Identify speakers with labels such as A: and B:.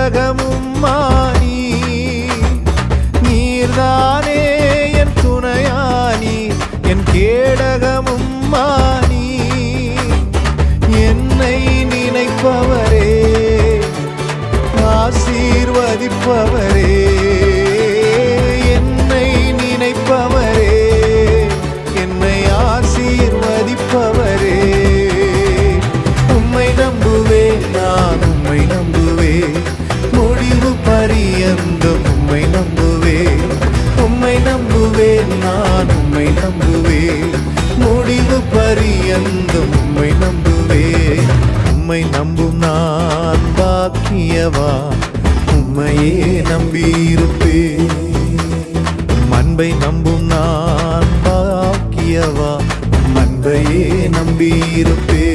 A: கேடகமும் மானி நீர்தானே என் துணையானி என் கேடகமும் மானி என்னை நினைப்பவரே ஆசீர்வதிப்பவரே என்னை நினைப்பவரே என்னை ஆசீர்வதிப்பவரே உம்மை நம்புவேன் நான் உம்மை நம்புவேன் முடிவு பரியந்தம் உம்மை நம்புவேன் உம்மை நம்புவேன் நான் உம்மை நம்புவேன் முடிவு பரியந்தம் உம்மை நம்புவேன் உம்மை நம்பும் நான் பாக்கியவான் உம்மையே நம்பியிருப்பேன் அன்பை நம்பும் நான் பாக்கியவான் அன்பையே நம்பியிருப்பேன்